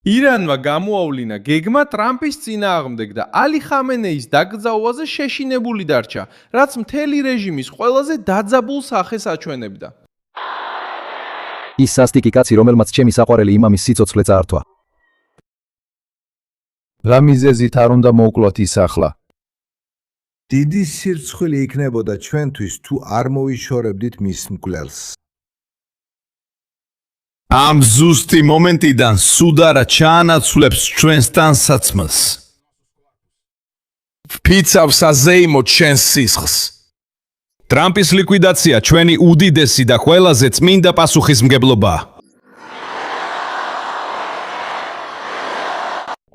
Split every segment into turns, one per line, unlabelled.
ირანმა გამოავლინა გეგმა ტრამპის წინააღმდეგ და ალი ხამენეის დაკრძალვაზე შეშინებული დარჩა, რაც მთელი რეჟიმის ყველაზე დაძაბულ სახეს აჩვენებდა.
ის სასტიკი კაცი, რომელმაც ჩემი საყვარელი იმამის სიცოცხლე წაართვა.
რა მიზეზით არ უნდა მოვკლოთ ის ახლა?
დიდი სირცხვილი იქნებოდა ჩვენთვის თუ არ მოვიშორებდით მის მკვლელს.
ამ ზუსტი მომენტიდან სუდარა ჩაანაცვლებს ჩვენს ტანსაცმელს. ვფიცავს აზეიმოთ ჩვენს სისხლს. ტრამპის ლიკვიდაცია ჩვენი უდიდესი და ყველაზე წმინდა პასუხისმგებლობაა.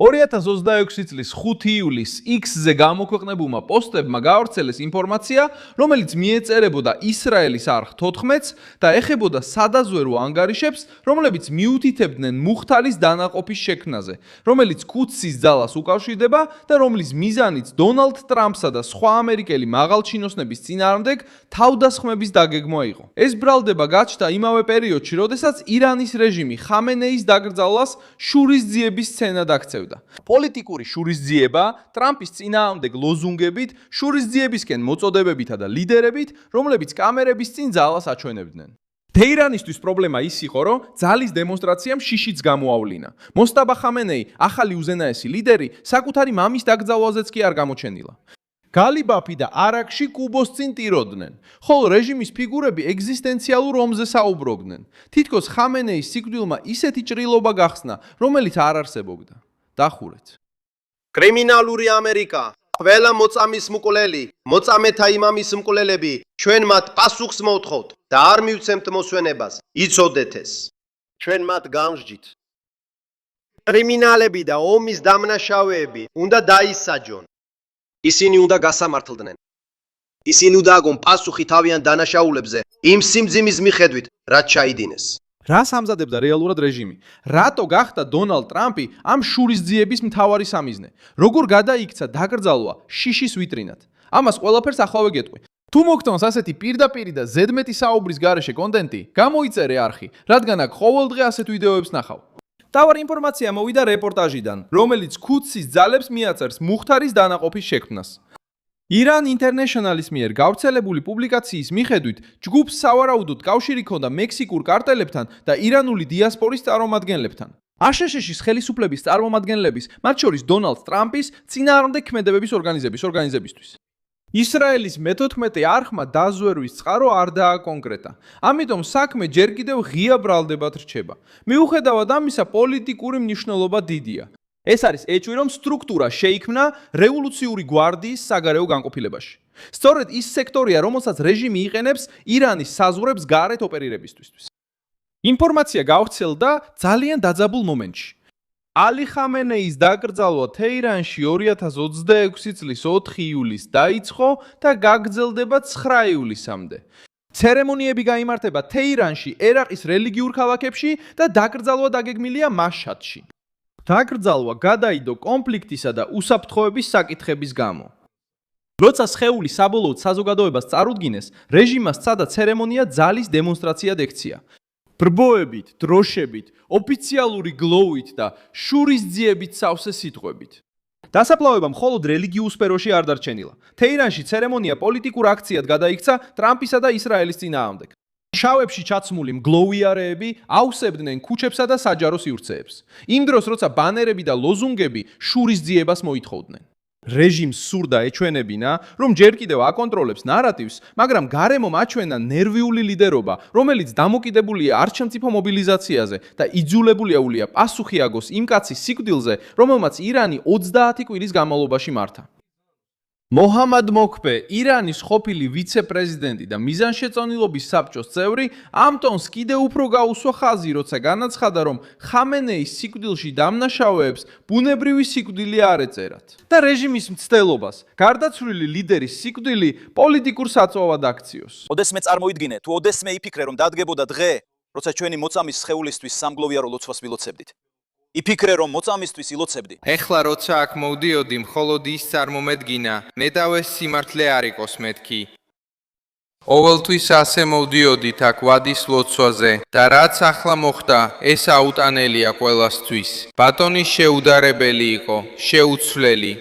2026 წლის 5 ივლისს X-ზე გამოქვეყნებულმა პოსტებმა გაავრცელეს ინფორმაცია, რომელიც მიეწერებოდა ისრაელის არხ 14-ს და ეხებოდა სადაზვერვო ანგარიშებს, რომლებიც მიუთითებდნენ მუხთალის დანაყოფის შექმნაზე, რომელიც კუდსის ძალას უკავშირდება და რომლის მიზანიც დონალდ ტრამპსა და სხვა ამერიკელი მაღალჩინოსნების წინააღმდეგ თავდასხმების დაგეგმვა იყო. ეს ბრალდება გაჩნდა იმავე პერიოდში, როდესაც ირანის რეჟიმი ხამენეის დაკრძალვას შურისძიების სცენად აქცევდა. პოლიტიკური შურისძიება ტრამპის წინააღმდეგ ლოზუნგებით, შურისძიებისკენ მოწოდებებითა და ლიდერებით, რომლებიც კამერების წინ ძალას აჩვენებდნენ. თეირანისთვის პრობლემა ის იყო, რომ ძალის დემონსტრაციამ შიშიც გამოავლინა. მოსტაბა ხამენეი, ახალი უზენაესი ლიდერი, საკუთარი მამის დაკრძალვაზეც კი არ გამოჩენილა. გალიბაფი და არაკში კუბოს წინ ტიროდნენ, ხოლო რეჟიმის ფიგურები ეგზისტენციალურ ომზე საუბრობდნენ. თითქოს ხამენეის სიკვდილმა ისეთი ჭრილობა გახსნა, რომელიც არ არსებობდა. დახურეთ.
კრიმინალური ამერიკა, ყველა მოწამის მკვლელი, მოწამეთა იმამის მკვლელები, ჩვენ მათ პასუხს მოვთხოვთ და არ მივცემთ მოსვენებას, იცოდეთ ეს. ჩვენ მათ გამსჯით. კრიმინალები და ომის დამნაშავეები უნდა დაისაჯონ. ისინი უნდა გასამართლდნენ. ისინი უნდა აგონ პასუხი თავიანთ დანაშაულებზე, იმ სიმძიმის მიხედვით, რაც ჩაიდინეს.
რას ამზადებდა რეალურად რეჟიმი? რატო გახდა დონალდ ტრამპი ამ შურისძიების მთავარი სამიზნე? როგორ გადაიქცა დაკრძალვა შიშის ვიტრინად? ამას ყველაფერს ახლა ვეგეტყვი. თუ მოგწონს ასეთი პირდაპირი და ზედმეტი საუბრის გარეშე კონტენტი, გამოიწერე არხი, რადგან აქ ყოველდღე ასეთ ვიდეოებს ნახავ. თავარი ინფორმაცია მოვიდა რეპორტაჟიდან, რომელიც კუდსის ძალებს მიაწერს მუხთარის დანაყოფის შექმნას. Iran International-ის მიერ გავრცელებული პუბლიკაციის მიხედვით, ჯგუფს სავარაუდოდ კავშირი ჰქონდა მექსიკურ კარტელებთან და ირანული დიასპორის წარმომადგენლებთან. ASHS-ის ხელისუფლების წარმომადგენლების, მათ შორის დონალდ ტრამპის წინააღმდეგ ქმედებების ორგანიზებისთვის. ისრაელის მე-14 არხმა დაზვერვის წყარო არ დააკონკრეტა. ამიტომ საქმე ჯერ კიდევ ღია ბრალდებად რჩება. მიუხედავად ამისა, პოლიტიკური მნიშვნელობა დიდია. ეს არის ეჭვი, რომ სტრუქტურა შეიქმნა რევოლუციური გვარდიის საგარეო განყოფილებაში. სწორედ ის სექტორია, რომელსაც რეჟიმი იყენებს ირანის საზღვრებს გარეთ ოპერირებისთვის. ინფორმაცია გავრცელდა ძალიან დაძაბულ მომენტში. ალი ხამენეის დაკრძალვა თეირანში 2026 წლის 4 ივლისს დაიწყო და გაგრძელდება 9 ივლისამდე. ცერემონიები გაიმართება თეირანში, ერაყის რელიგიურ ქალაქებში და დაკრძალვა დაგეგმილია მაშჰადში. დაკრძალვა გადაიდო კონფლიქტისა და უსაფრთხოების საკითხების გამო. როცა სხეული საბოლოოდ საზოგადოებას წარუდგინეს, რეჟიმმა სცადა ცერემონია ძალის დემონსტრაციად ექცია. ბრბოებით, დროშებით, ოფიციალური გლოვით და შურისძიებით სავსე სიტყვებით. დასაფლავება მხოლოდ რელიგიურ სფეროში არ დარჩენილა. თეირანში ცერემონია პოლიტიკურ აქციად გადაიქცა ტრამპისა და ისრაელის წინააღმდეგ. შავებში ჩაცმული მგლოვიარეები აუსებდნენ ქუჩებსა და საჯარო სივრცეებს. იმ დროს, როცა ბანერები და ლოზუნგები შურისძიებას მოითხოვდნენ. რეჟიმს სურდა ეჩვენებინა, რომ ჯერ კიდევ აკონტროლებს ნარატივს, მაგრამ გარემომ აჩვენა ნერვიული ლიდერობა, რომელიც დამოკიდებულია არჩევმწიფო მობილიზაციაზე და იძულებულია პასუხი აგოს იმ კაცის სიკვდილზე, რომელმაც ირანი 30 კვირის განმავლობაში მართა. მოჰამად მოქბე, ირანის ყოფილი ვიცე-პრეზიდენტი და მიზანშეწონილობის საბჭოს წევრი, ამ ტონს კიდევ უფრო გაუსვა ხაზი, როცა განაცხადა, რომ ხამენეის სიკვდილში დამნაშავეებს ბუნებრივი სიკვდილი არ ეწერათ. და რეჟიმის მცდელობას, გარდაცვლილი ლიდერის სიკვდილი პოლიტიკურ საწვავად აქციოს.
ოდესმე წარმოიდგინე, თუ ოდესმე იფიქრე, რომ დადგებოდა დღე, როცა ჩვენი მოწამის სხეულისთვის სამგლოვიარო ლოცვას ვილოცებდით. იფიქრე, რომ მოწამისთვის ილოცებდი.
ეხლა როცა აქ მოვდიოდი, მხოლოდ ის წარმომედგინა, ნედავეს სიმართლე არ იყოს მეთქი. ყოველთვის ასე მოვდიოდით აქ ვადის ლოცვაზე და რაც ახლა მოხდა, ეს აუტანელია ყველასთვის. ბატონი შეუდარებელი იყო, შეუცვლელი.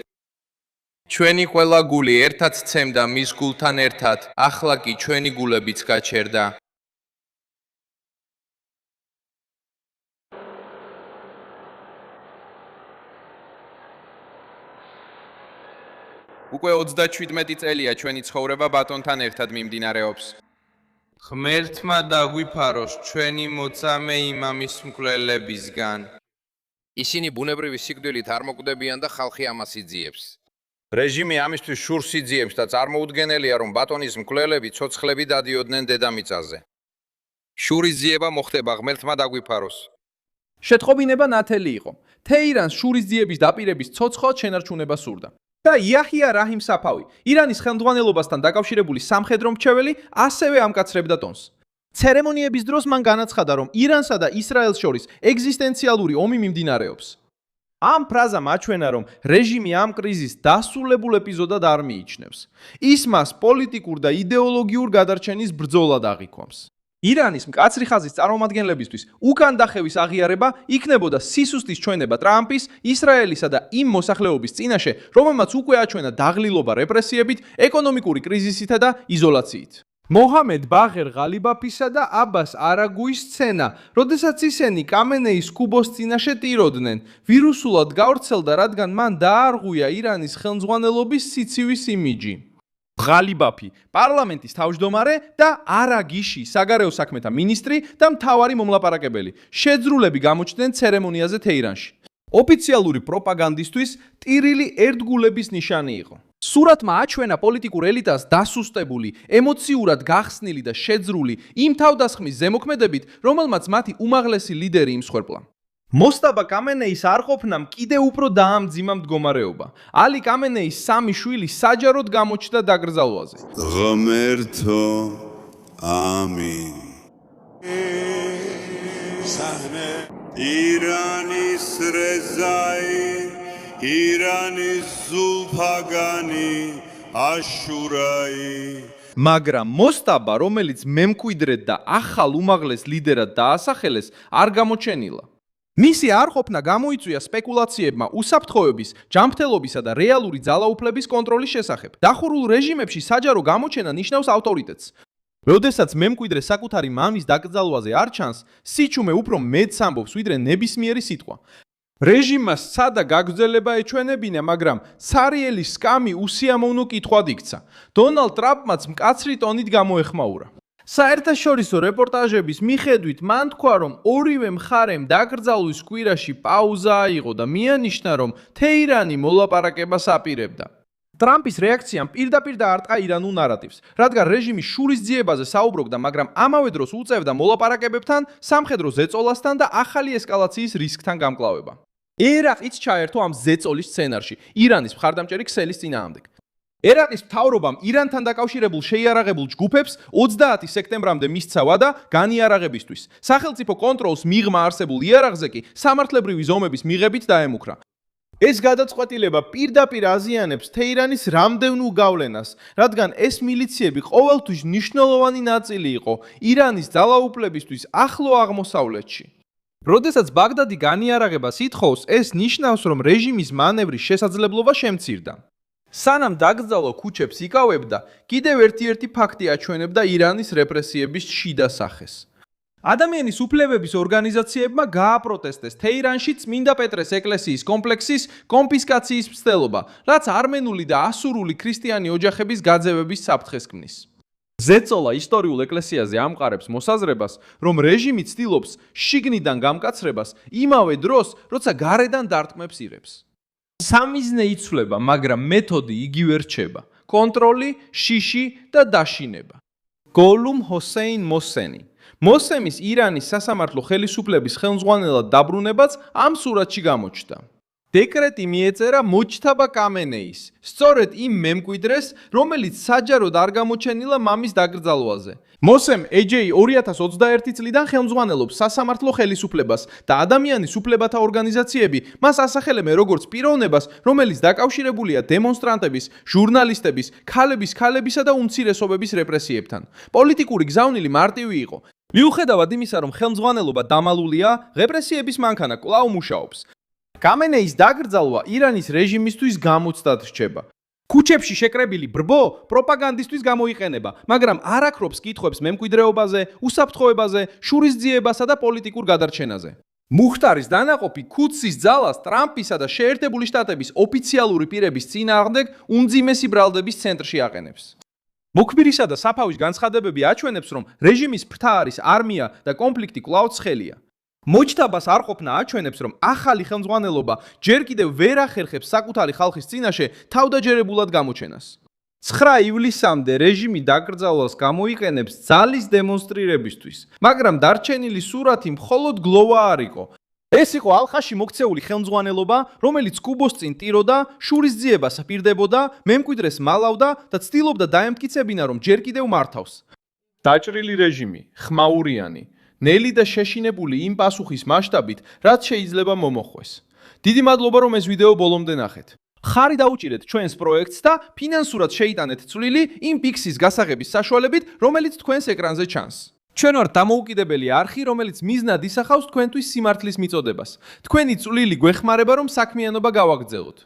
ჩვენი ყველა გული ერთად ცემდა მის გულთან ერთად, ახლა კი ჩვენი გულებიც გაჩერდა.
უკვე 37 წელია ჩვენი ცხოვრება ბატონთან ერთად მიმდინარეობს.
ღმერთმა დაგვიფაროს ჩვენი მოწამე იმამის მკვლელებისგან.
ისინი ბუნებრივი სიკვდილით არ მოკვდებიან და ხალხი ამას იძიებს.
რეჟიმი ამისთვის შურს იძიებს და წარმოუდგენელია, რომ ბატონის მკვლელები ცოცხლები დადიოდნენ დედამიწაზე.
შურის ძიება მოხდება, ღმერთმა დაგვიფაროს.
შეტყობინება ნათელი იყო. თეირანს შურის ძიების დაპირების ცოცხალ შენარჩუნება სურდა. და იაჰია რაჰიმ საფავი, ირანის ხელმძღვანელობასთან დაკავშირებული სამხედრო მრჩეველი, ასევე ამკაცრებდა ტონს. ცერემონიების დროს მან განაცხადა, რომ ირანსა და ისრაელს შორის ეგზისტენციალური ომი მიმდინარეობს. ამ ფრაზამ აჩვენა, რომ რეჟიმი ამ კრიზისს დასრულებულ ეპიზოდად არ მიიჩნევს. ის მას პოლიტიკურ და იდეოლოგიურ გადარჩენის ბრძოლად აღიქვამს. ირანის მკაცრი ხაზის წარმომადგენლებისთვის უკან დახევის აღიარება იქნებოდა სისუსტის ჩვენება ტრამპის, ისრაელისა და იმ მოსახლეობის წინაშე, რომელმაც უკვე აჩვენა დაღლილობა რეპრესიებით, ეკონომიკური კრიზისითა და იზოლაციით. მოჰამედ ბაღერ ღალიბაფისა და აბას არაგუის სცენა, როდესაც ისინი კამენეის კუბოს წინაშე ტიროდნენ, ვირუსულად გავრცელდა, რადგან მან დაარღვია ირანის ხელმძღვანელობის სიცივის იმიჯი. ღალიბაფი, პარლამენტის თავმჯდომარე და არაგიში, საგარეო საქმეთა მინისტრი და მთავარი მომლაპარაკებელი, შეძრულები გამოჩნდნენ ცერემონიაზე თეირანში. ოფიციალური პროპაგანდისთვის ტირილი ერთგულების ნიშანი იყო. სურათმა აჩვენა პოლიტიკურ ელიტას დასუსტებული, ემოციურად გახსნილი და შეძრული იმ თავდასხმის ზემოქმედებით, რომელმაც მათი უმაღლესი ლიდერი იმსხვერპლა. მოსტაბა კამენეის არყოფნამ კიდევ უფრო დაამძიმა მდგომარეობა. ალი კამენეის სამი შვილი საჯაროდ გამოჩნდა დაკრძალვაზე.
ღმერთო, ამინ. ირანის რეზაი, ირანის ზულფაგანი, აშურაი.
მაგრამ მოსტაბა, რომელიც მემკვიდრედ და ახალ უმაღლეს ლიდერად დაასახელეს, არ გამოჩენილა. მისი არყოფნა გამოიწვია სპეკულაციებმა უსაფრთხოების, ჯანმრთელობისა და რეალური ძალაუფლების კონტროლის შესახებ. დახურულ რეჟიმებში საჯარო გამოჩენა ნიშნავს ავტორიტეტს. როდესაც მემკვიდრე საკუთარი მამის დაკრძალვაზე არ ჩანს, სიჩუმე უფრო მეტს ამბობს, ვიდრე ნებისმიერი სიტყვა. რეჟიმმა სადა გაგრძელება ეჩვენებინა, მაგრამ სარიელის სკამი უსიამოვნო კითხვად იქცა. დონალდ ტრამპმაც მკაცრი ტონით გამოეხმაურა. საერთაშორისო რეპორტაჟების მიხედვით მან თქვა, რომ ორივე მხარემ დაკრძალვის კვირაში პაუზა აიღო და მიანიშნა, რომ თეირანი მოლაპარაკებას აპირებდა. ტრამპის რეაქციამ პირდაპირ დაარტყა ირანულ ნარატივს, რადგან რეჟიმი შურის ძიებაზე საუბრობდა, მაგრამ ამავე დროს უწევდა მოლაპარაკებებთან, სამხედრო ზეწოლასთან და ახალი ესკალაციის რისკთან გამკლავება. ერაყიც ჩაერთო ამ ზეწოლის სცენარში, ირანის მხარდამჭერი ქსელის წინააღმდეგ. ერაყის მთავრობამ ირანთან დაკავშირებულ შეიარაღებულ ჯგუფებს 30 სექტემბრამდე მისცა ვადა განიარაღებისთვის. სახელმწიფო კონტროლს მიღმა არსებულ იარაღზე კი სამართლებრივი ზომების მიღებით დაემუქრა. ეს გადაწყვეტილება პირდაპირ აზიანებს თეირანის რამდენულ გავლენას, რადგან ეს მილიციები ყოველთვის მნიშვნელოვანი ნაწილი იყო ირანის ძალაუფლებისთვის ახლო აღმოსავლეთში. როდესაც ბაგდადი განიარაღებას ითხოვს, ეს ნიშნავს, რომ რეჟიმის მანევრის შესაძლებლობა შემცირდა. სანამ დაკრძალვა ქუჩებს იკავებდა, კიდევ ერთი ფაქტი აჩვენებდა ირანის რეპრესიების შიდა სახეს. ადამიანის უფლებების ორგანიზაციებმა გააპროტესტეს თეირანში წმინდა პეტრეს ეკლესიის კომპლექსის კონფისკაციის მცდელობა, რაც არმენული და ასურული ქრისტიანი ოჯახების გაძევების საფრთხეს ქმნის. ზეწოლა ისტორიულ ეკლესიაზე ამყარებს მოსაზრებას, რომ რეჟიმი ცდილობს შიგნიდან გამკაცრებას იმავე დროს, როცა გარედან დარტყმებს ირებს. სამიზნე იცვლება, მაგრამ მეთოდი იგივე რჩება. კონტროლი, შიში და დაშინება. გოლუმ ჰოსეინ მოსენი. მოსემის ირანის სასამართლო ხელისუფლების ხელმძღვანელად დაბრუნებაც ამ სურათში გამოჩნდა. დეკრეტი მიეწერა მოჩთაბა კამენეის, სწორედ იმ მემკვიდრეს, რომელიც საჯაროდ არ გამოჩენილა მამის დაკრძალვაზე. მოსემ AJ 2021 წლიდან ხელმძღვანელობს სასამართლო ხელისუფლებას და ადამიანის უფლებათა ორგანიზაციები მას ასახელებენ როგორც პიროვნებას, რომელიც დაკავშირებულია დემონსტრანტების, ჟურნალისტების, ქალებისა და უმცირესობების რეპრესიებთან. პოლიტიკური გზავნილი მარტივი იყო. მიუხედავად იმისა, რომ ხელმძღვანელობა დამალულია, რეპრესიების მანქანა კვლავ მუშაობს. კამენეის დაკრძალვა ირანის რეჟიმისთვის გამოცდად რჩება. ქუჩებში შეკრებილი ბრბო პროპაგანდისტვის გამოიყენება, მაგრამ არ აქრობს კითხვებს მემკვიდრეობაზე, უსაფრთხოებაზე, შურისძიებასა და პოლიტიკურ გადარჩენაზე. მუხტარის დანაყოფი ქუდსის ძალას ტრამპისა და შეერთებული შტატების ოფიციალური პირების წინააღმდეგ უმძიმესი ბრალდების ცენტრში აყენებს. მოქმედისა და საფავის განცხადებები აჩვენებს, რომ რეჟიმის ფრთა არის არმია და კონფლიქტი კვლავ ცხელია. მოჩთაბას არ ყოფნა აჩვენებს, რომ ახალი ხელმძღვანელობა ჯერ კიდევ ვერ ახერხებს საკუთარი ხალხის წინაშე თავდაჯერებულად გამოჩენას. 9 ივლისამდე რეჟიმი დაკრძალვას გამოიყენებს ძალის დემონსტრირებისთვის, მაგრამ დარჩენილი სურათი მხოლოდ გლოვა არ იყო. ეს იყო ალყაში მოქცეული ხელმძღვანელობა, რომელიც კუბოს წინ ტიროდა, შურისძიებას პირდებოდა, მემკვიდრეს მალავდა და ცდილობდა დაემტკიცებინა, რომ ჯერ კიდევ მართავს. დაჭრილი რეჟიმი, ხმაურიანი, ნელი და შეშინებული იმ პასუხის მასშტაბით, რაც შეიძლება მომოხვეს. დიდი მადლობა, რომ ეს ვიდეო ბოლომდე ნახეთ. ხარი დაუჭირეთ ჩვენს პროექტს და ფინანსურად შეიტანეთ წვლილი იმ პიქსის გასაღების საშუალებით, რომელიც თქვენს ეკრანზე ჩანს. ჩვენ ვართ დამოუკიდებელი არხი, რომელიც მიზნად ისახავს თქვენთვის სიმართლის მიწოდებას. თქვენი წვლილი გვეხმარება, რომ საქმიანობა გავაგრძელოთ.